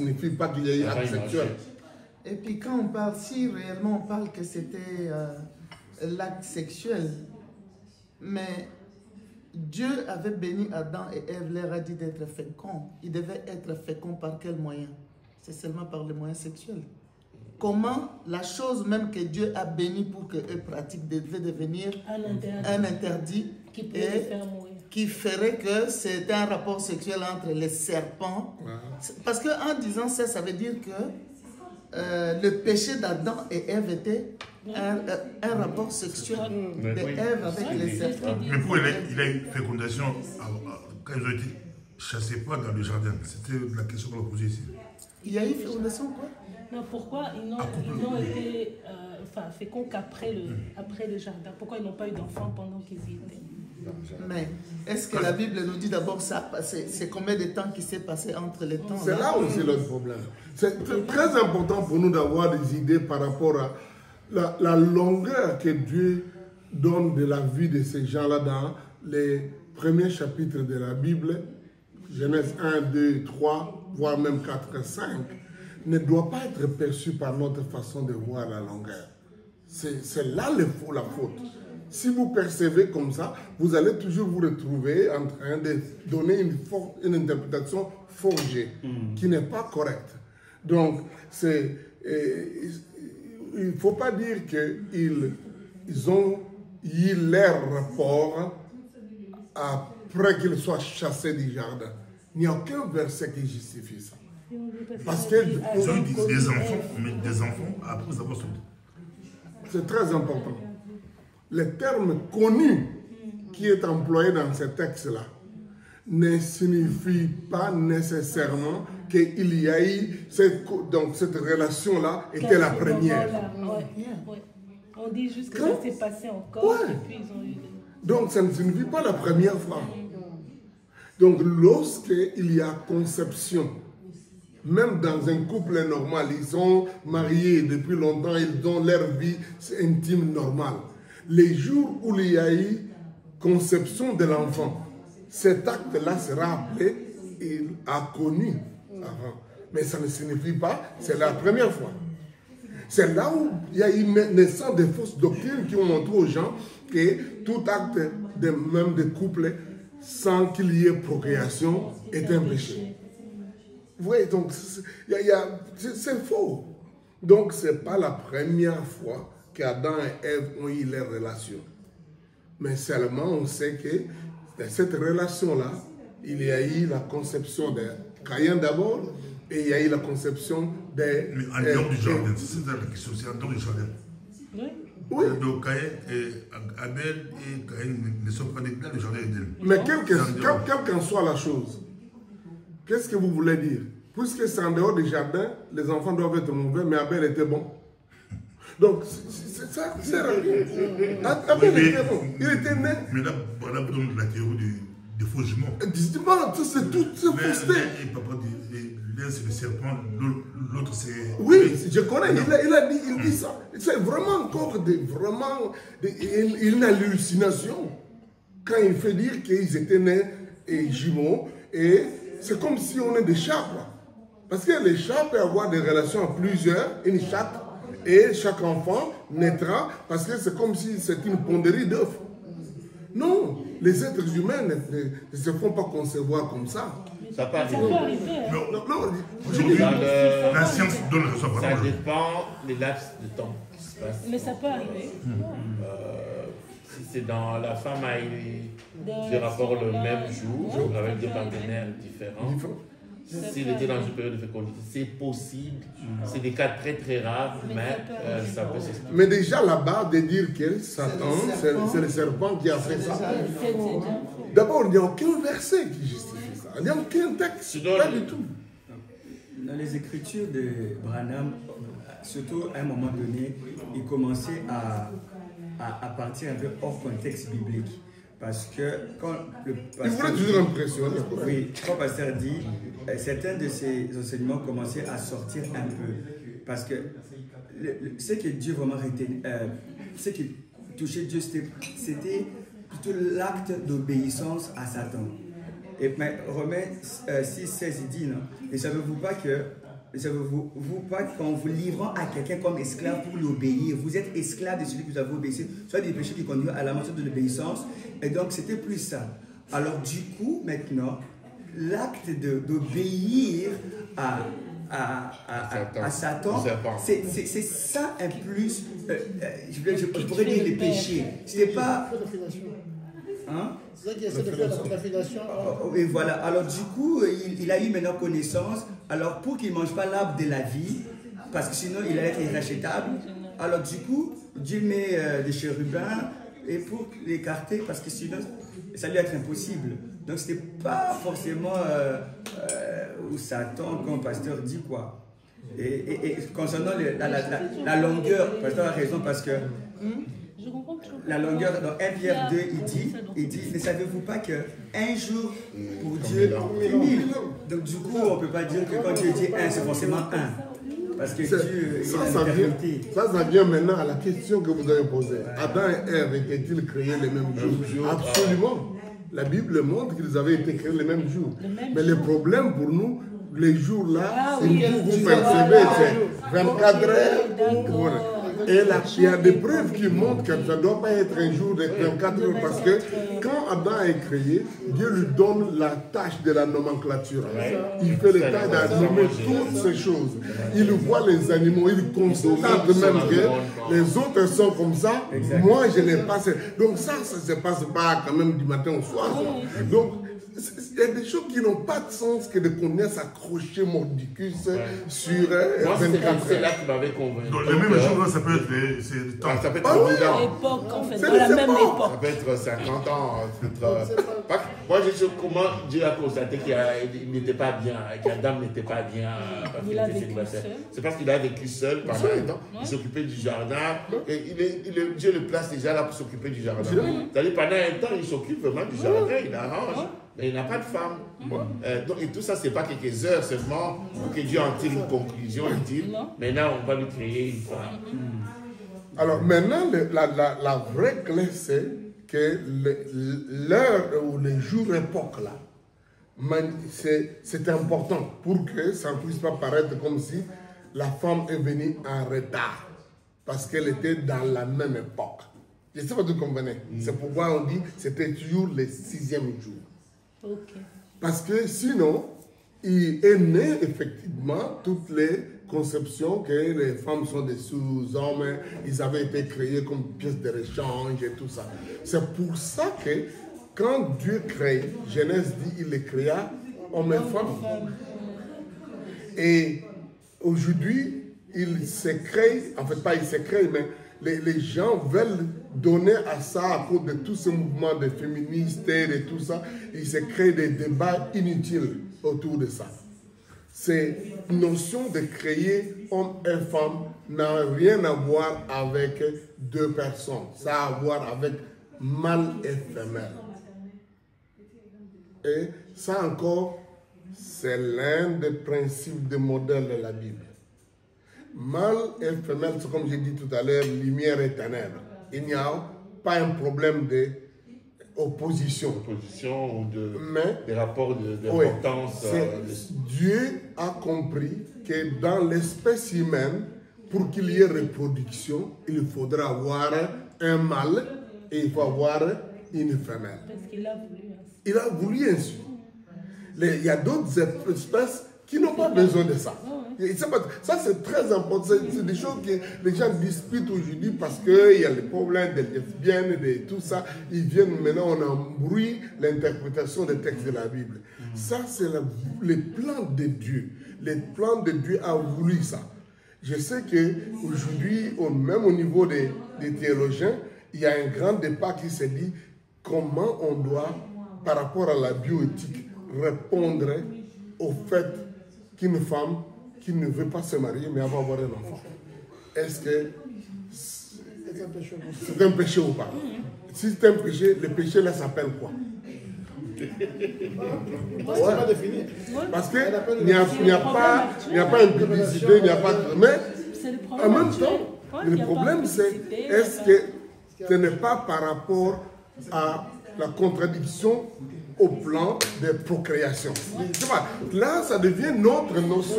signifie pas qu'il y a eu acte sexuel. Et puis quand on parle, si réellement on parle que c'était l'acte sexuel, mais Dieu avait béni Adam et Ève, leur a dit d'être féconds. Ils devaient être féconds par quel moyen? C'est seulement par le moyen sexuel. Comment la chose même que Dieu a béni pour qu'eux pratiquent devait devenir un interdit qui ferait que c'était un rapport sexuel entre les serpents. Parce qu'en disant ça, ça veut dire que le péché d'Adam et Ève était un rapport sexuel d'Ève avec les serpents. Mais pourquoi il a eu fécondation quand ils ont été chassés pas dans le jardin? C'était la question qu'on a posée ici. Il y a eu fécondation quoi? Non, pourquoi ils n'ont été féconds qu'après le jardin? Pourquoi ils n'ont pas eu d'enfants pendant qu'ils y étaient? Mais est-ce que la Bible nous dit d'abord ça? C'est combien de temps qui s'est passé entre les temps? C'est là aussi le problème. C'est très important pour nous d'avoir des idées par rapport à la longueur que Dieu donne de la vie de ces gens-là dans les premiers chapitres de la Bible, Genèse 1, 2, 3, voire même 4 et 5, ne doit pas être perçu par notre façon de voir la longueur. C'est là la faute. Si vous percevez comme ça, vous allez toujours vous retrouver en train de donner une interprétation forgée, qui n'est pas correcte. Donc, il ne faut pas dire qu'ils ont eu leur rapport après qu'ils soient chassés du jardin. Il n'y a aucun verset qui justifie ça. Parce que ils ont eu des enfants, mais des enfants après avoir sauté. C'est très important. Le terme connu qui est employé dans ce texte-là ne signifie pas nécessairement qu'il y a eu cette relation-là était la première. On dit juste que ça s'est passé encore et puis ils ont eu... Donc ça ne signifie pas la première fois. Donc lorsqu'il y a conception, même dans un couple normal, ils sont mariés depuis longtemps, ils ont leur vie intime normale. Les jours où il y a eu conception de l'enfant, cet acte-là sera appelé, il a connu avant. Mais ça ne signifie pas, c'est la première fois. C'est là où il y a eu naissance de fausses doctrines qui ont montré aux gens que tout acte même de couple sans qu'il y ait procréation est un péché. Vous voyez, donc c'est faux. Donc ce n'est pas la première fois qu'Adam et Ève ont eu leur relation. Mais seulement on sait que dans cette relation-là, il y a eu la conception de Caïn d'abord et il y a eu la conception de... Mais en dehors du jardin, c'est ça la question, c'est en dehors du jardin. Oui. Donc Caïn et Abel et Caïn ne sont pas dans le jardin d'Éden. Mais quelle qu'en soit la chose, qu'est-ce que vous voulez dire? Puisque c'est en dehors du jardin, les enfants doivent être mauvais, mais Abel était bon. Donc, c'est ça, c'est Abel était bon. Il était né. Mais là, voilà vous donne la théorie du faux jumeau. Justement, c'est tout, c'est fausseté. Et papa dit, l'un c'est le serpent, l'autre c'est... Oui, je connais, il dit ça. C'est vraiment encore une hallucination. Quand il fait dire qu'ils étaient nés et jumeaux, et c'est comme si on est des chats, quoi. Parce que les chats peuvent avoir des relations à plusieurs, une chatte, et chaque enfant naîtra, parce que c'est comme si c'est une ponderie d'œufs. Non, les êtres humains ne se font pas concevoir comme ça. Ça peut arriver. Aujourd'hui, la science donne la parole. Ça dépend des laps de temps qui se passent. Mais ça peut arriver. Si c'est dans la femme a eu des rapports le même jour, avec des partenaires différents. S'il était dans une période de fécondité, c'est possible. C'est des cas très très rares, mais ça peut s'expliquer. Mais déjà là-bas, de dire que Satan, c'est le serpent qui a fait ça. D'abord, il n'y a aucun verset qui justifie ça. Il n'y a aucun texte, pas du tout. Dans les écritures de Branham, surtout à un moment donné, il commençait à partir un peu hors contexte biblique. Parce que quand le pasteur... Il voulait toujours impressionner. Oui, quand le pasteur dit, certains de ses enseignements commençaient à sortir un peu. Parce que ce que Dieu vraiment retenait, ce qui touchait Dieu, c'était plutôt l'acte d'obéissance à Satan. Et Romains 6, 16, il dit, non, et savez-vous pas que vous pas qu'en vous livrant à quelqu'un comme esclave pour l'obéir, vous êtes esclave de celui que vous avez obéi, soit des péchés qui conduisent à la mort de l'obéissance. Et donc, c'était plus ça. Alors, du coup, maintenant, l'acte d'obéir à Satan, c'est ça un plus, je pourrais dire les péchés. C'était pas... Hein? C'est ça qui essaie de faire la fellation. Et voilà, alors du coup, il a eu maintenant connaissance. Alors pour qu'il ne mange pas l'arbre de la vie, parce que sinon il allait être irrachetable, alors du coup, Dieu met des chérubins et pour l'écarter, parce que sinon ça allait être impossible. Donc ce n'était pas forcément où Satan, comme le pasteur dit quoi. Et concernant la longueur, le pasteur a raison parce que la longueur, dans 1 Pierre 2, il dit, ne savez-vous pas qu'un jour pour Dieu, 1000. Donc du coup, on ne peut pas dire que quand Dieu dit 1, c'est forcément 1. Parce que Dieu, ça vient maintenant à la question que vous avez posée. Adam et Ève étaient-ils créés les mêmes jours? Absolument. La Bible montre qu'ils avaient été créés les mêmes jours. Mais le problème pour nous, les jours là, vous percevez, c'est 24 heures. Voilà. Et là, il y a des preuves qui montrent que ça ne doit pas être un jour de 24 heures parce que quand Adam est créé, Dieu lui donne la tâche de la nomenclature. Il fait le tâche d'animer toutes ces choses. Il voit les animaux, il constate même que les autres sont comme ça. Moi, je n'ai pas. Donc ça ne se passe pas quand même du matin au soir. Donc, il y a des choses qui n'ont pas de sens que de qu'on ait s'accrocher mordicus sur 24 heures. C'est là qui m'avait convaincu. Donc, le même jour, ça peut être le temps. Ça peut être 1000 ans. L'époque, en fait, dans la même époque. Ça peut être 50 ans. Moi, je sais comment Dieu a constaté qu'il n'était pas bien, qu'Adam n'était pas bien. Il a vécu seul. C'est parce qu'il a vécu seul pendant un temps. Il s'occupait du jardin. Et Dieu le place déjà là pour s'occuper du jardin. C'est-à-dire, pendant un temps, il s'occupe vraiment du jardin, il arrange. Mais il n'a pas de femme. Et tout ça, ce n'est pas quelques heures seulement pour que Dieu en tire une conclusion. Maintenant, on va lui créer une femme. Alors maintenant, la vraie clé, c'est que l'heure ou les jours époque là, c'est important pour que ça ne puisse pas paraître comme si la femme est venue en retard. Parce qu'elle était dans la même époque. Je ne sais pas si vous comprenez. C'est pourquoi on dit que c'était toujours le 6e jour. Parce que sinon, il est né effectivement toutes les conceptions que les femmes sont des sous-hommes, ils avaient été créés comme pièces de rechange et tout ça. C'est pour ça que quand Dieu crée, Genèse dit il les créa homme et femme. Et aujourd'hui, il se crée, en fait pas il se crée, mais les gens veulent donner à ça, à cause de tous ces mouvements de féministes et de tout ça, il se crée des débats inutiles autour de ça. Cette notion de créer homme et femme n'a rien à voir avec deux personnes. Ça a à voir avec mâle et femelle. Et ça encore, c'est l'un des principes de modèle de la Bible. Mâle et femelle, c'est comme j'ai dit tout à l'heure, lumière et ténèbres. Il n'y a pas un problème d'opposition. Opposition ou des rapports d'importance. Dieu a compris que dans l'espèce humaine, pour qu'il y ait reproduction, il faudra avoir un mâle et il faut avoir une femelle. Parce qu'il a voulu ainsi. Il a voulu ainsi. Il y a d'autres espèces qui n'ont pas besoin de ça. Ça, c'est très important. C'est des choses que les gens disputent aujourd'hui parce qu'il y a les problèmes des lesbiennes, de tout ça. Ils viennent maintenant, on embrouille l'interprétation des textes de la Bible. Ça, c'est le plan de Dieu. Le plan de Dieu a voulu ça. Je sais qu'aujourd'hui, même au niveau des théologiens, il y a un grand débat qui se dit comment on doit, par rapport à la bioéthique, répondre au fait qu'une femme qui ne veut pas se marier, mais elle va avoir un enfant. Est-ce que c'est un péché ou pas? Si c'est un péché, le péché là s'appelle quoi? Parce qu'il n'y a pas une publicité, il n'y a pas de... Mais en même temps, le problème c'est, est-ce que ce n'est pas par rapport à la contradiction au plan de procréation? Là, ça devient notre notion.